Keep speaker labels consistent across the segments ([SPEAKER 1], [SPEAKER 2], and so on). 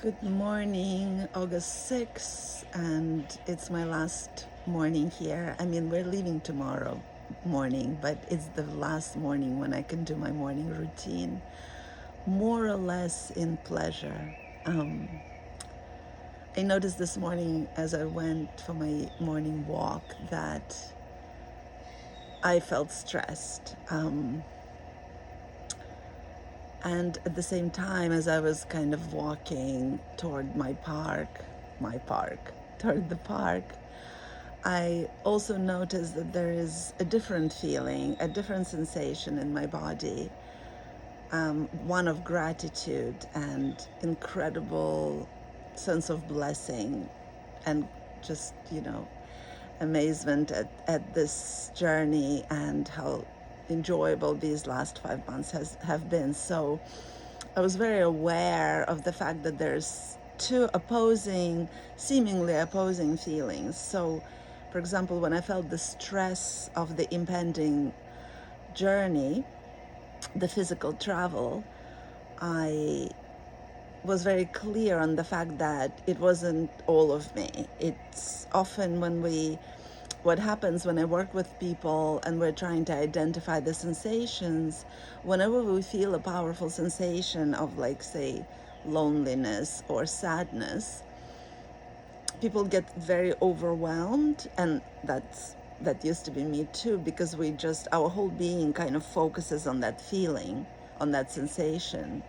[SPEAKER 1] Good morning, August 6th, and it's my last morning here. I mean, we're leaving tomorrow morning, but it's the last morning when I can do my morning routine, more or less in pleasure. I noticed this morning as I went for my morning walk that I felt stressed. And at the same time, as I was kind of walking toward toward the park, I also noticed that there is a different feeling, a different sensation in my body, one of gratitude and incredible sense of blessing and just, amazement at this journey and how enjoyable these last 5 months have been. So I was very aware of the fact that there's two seemingly opposing feelings. So, for example, when I felt the stress of the impending journey, the physical travel, I was very clear on the fact that it wasn't all of me. It's often what happens when I work with people and we're trying to identify the sensations, whenever we feel a powerful sensation of, like, say, loneliness or sadness, people get very overwhelmed, and that used to be me too, because our whole being kind of focuses on that feeling, on that sensation.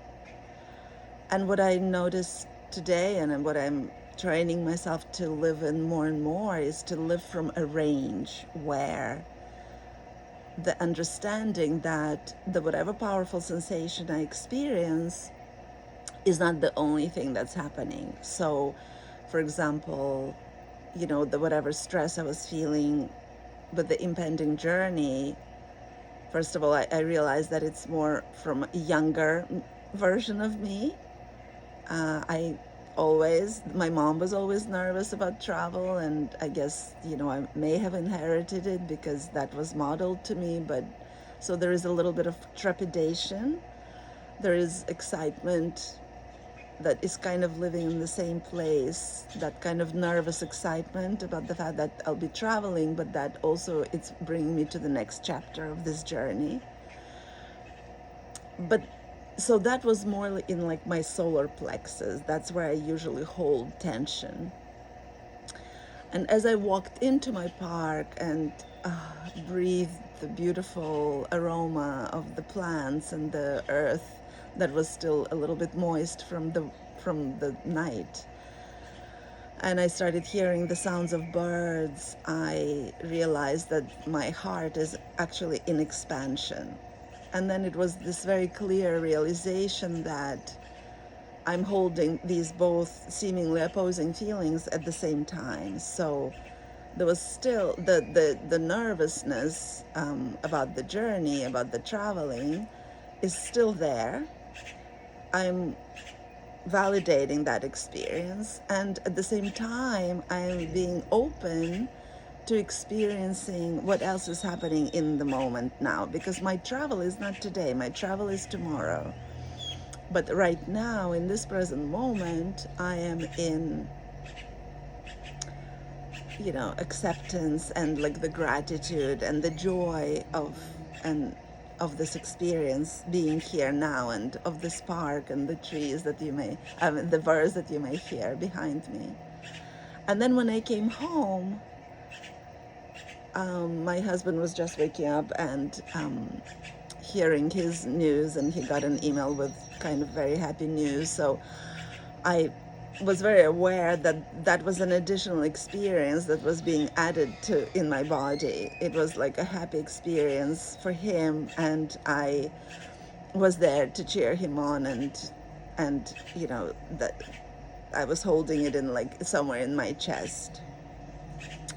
[SPEAKER 1] And what I noticed today, and what I'm training myself to live in more and more, is to live from a range where the understanding that whatever powerful sensation I experience is not the only thing that's happening. So, for example, the whatever stress I was feeling with the impending journey, first of all, I realized that it's more from a younger version of me. My mom was always nervous about travel, and I guess, I may have inherited it because that was modeled to me, but so there is a little bit of trepidation. There is excitement that is kind of living in the same place, that kind of nervous excitement about the fact that I'll be traveling, but that also it's bringing me to the next chapter of this journey. But so that was more in, like, my solar plexus. That's where I usually hold tension. And as I walked into my park and breathed the beautiful aroma of the plants and the earth that was still a little bit moist from the night, and I started hearing the sounds of birds, I realized that my heart is actually in expansion. And then it was this very clear realization that I'm holding these both seemingly opposing feelings at the same time. So there was still the nervousness about the journey, about the traveling, is still there. I'm validating that experience, and at the same time, I'm being open to experiencing what else is happening in the moment now, because my travel is not today, my travel is tomorrow. But right now, in this present moment, I am in, acceptance and, like, the gratitude and the joy of this experience being here now, and of this park and the trees that the birds that you may hear behind me. And then when I came home, my husband was just waking up and hearing his news, and he got an email with kind of very happy news. So I was very aware that that was an additional experience that was being added to in my body. It was like a happy experience for him, and I was there to cheer him on, and that I was holding it in, like, somewhere in my chest.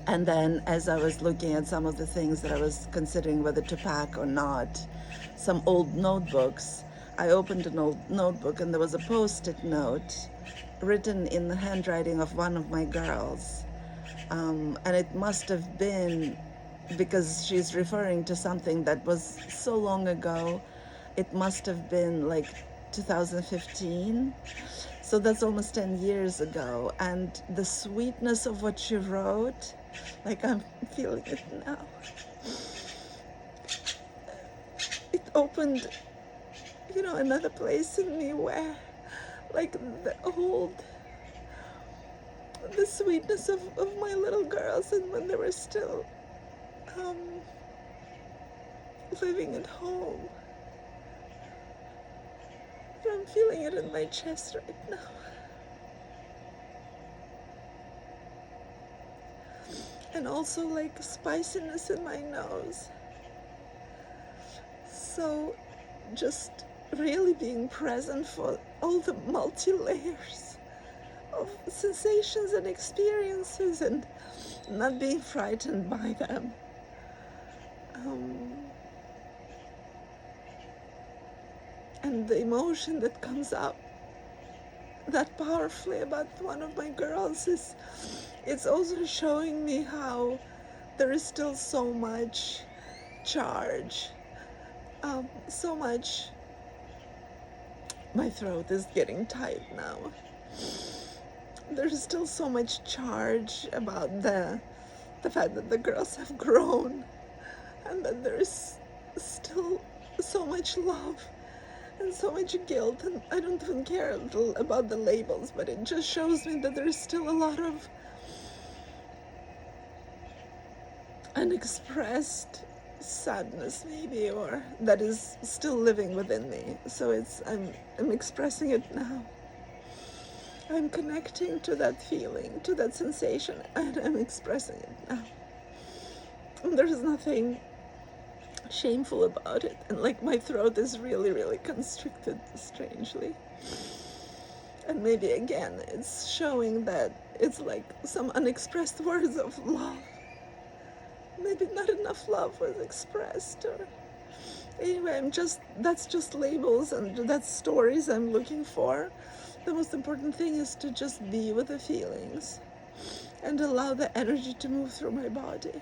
[SPEAKER 1] And then as I was looking at some of the things that I was considering whether to pack or not, some old notebooks, I opened an old notebook, and there was a post-it note written in the handwriting of one of my girls. And it must have been, because she's referring to something that was so long ago, it must have been like 2015. So that's almost 10 years ago. And the sweetness of what she wrote, like I'm feeling it now. It opened, another place in me where, like the sweetness of my little girls, and when they were still um, living at home. And I'm feeling it in my chest right now. And also like spiciness in my nose. So just really being present for all the multi-layers of sensations and experiences, and not being frightened by them. And the emotion that comes up that powerfully about one of my girls it's also showing me how there is still so much charge, so much. My throat is getting tight now. There's still so much charge about the fact that the girls have grown, and that there is still so much love and so much guilt, and I don't even care about the labels, but it just shows me that there's still a lot of unexpressed sadness, maybe, or that is still living within me. So I'm expressing it now. I'm connecting to that feeling, to that sensation, and I'm expressing it now. And there's nothing shameful about it. And like my throat is really, really constricted, strangely. And maybe again, it's showing that it's like some unexpressed words of love. Maybe not enough love was expressed, or anyway, that's just labels, and that's stories I'm looking for. The most important thing is to just be with the feelings and allow the energy to move through my body.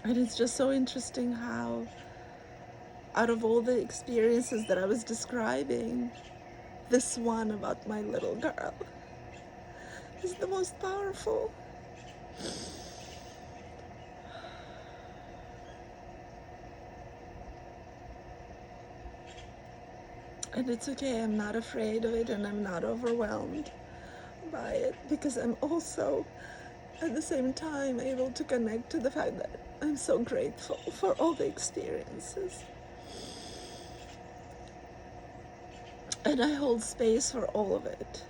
[SPEAKER 1] And it's just so interesting how, out of all the experiences that I was describing, this one about my little girl is the most powerful. And it's okay, I'm not afraid of it, and I'm not overwhelmed by it, because I'm also at the same time able to connect to the fact that I'm so grateful for all the experiences. And I hold space for all of it.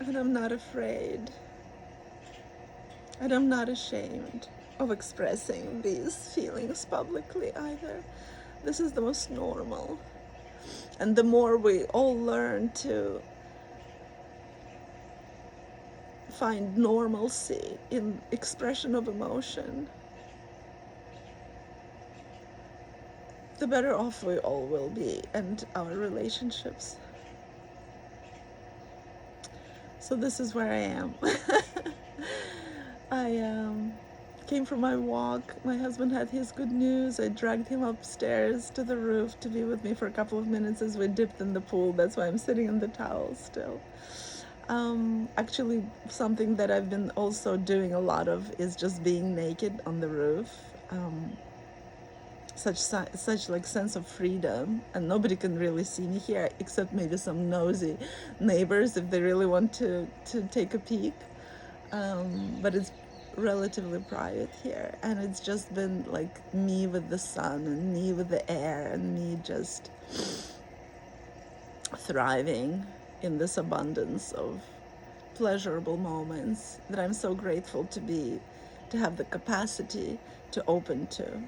[SPEAKER 1] And I'm not afraid. And I'm not ashamed of expressing these feelings publicly either. This is the most normal. And the more we all learn to find normalcy in expression of emotion, the better off we all will be, and our relationships. So this is where I am. I came from my walk. My husband had his good news. I dragged him upstairs to the roof to be with me for a couple of minutes as we dipped in the pool. That's why I'm sitting in the towel still. Actually, something that I've been also doing a lot of is just being naked on the roof. Such like sense of freedom, and nobody can really see me here except maybe some nosy neighbors if they really want to take a peek. But it's relatively private here, and it's just been like me with the sun and me with the air and me just thriving in this abundance of pleasurable moments that I'm so grateful to have the capacity to open to.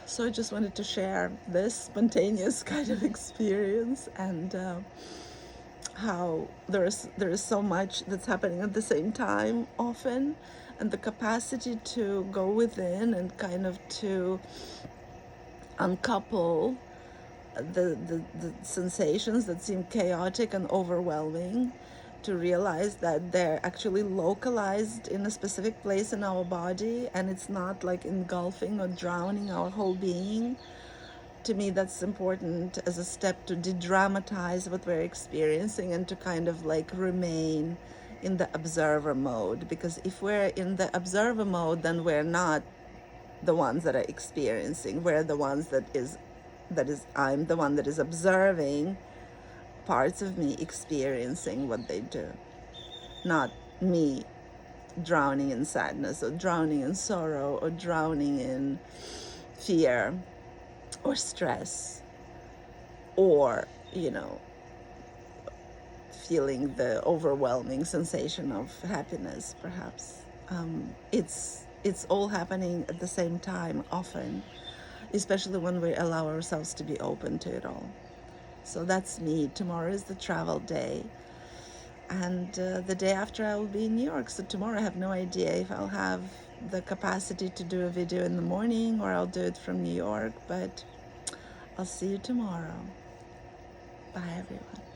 [SPEAKER 1] So I just wanted to share this spontaneous kind of experience, and how there is so much that's happening at the same time often, and the capacity to go within and kind of to uncouple the sensations that seem chaotic and overwhelming, to realize that they're actually localized in a specific place in our body, and it's not like engulfing or drowning our whole being. To me, that's important as a step to de-dramatize what we're experiencing and to kind of like remain in the observer mode. Because if we're in the observer mode, then we're not the ones that are experiencing. We're the ones I'm the one that is observing parts of me experiencing what they do, not me drowning in sadness or drowning in sorrow or drowning in fear or stress, or feeling the overwhelming sensation of happiness, perhaps. It's all happening at the same time often, especially when we allow ourselves to be open to it all. So that's me. Tomorrow is the travel day, and the day after I will be in New York. So tomorrow I have no idea if I'll have the capacity to do a video in the morning or I'll do it from New York, but I'll see you tomorrow. Bye, everyone.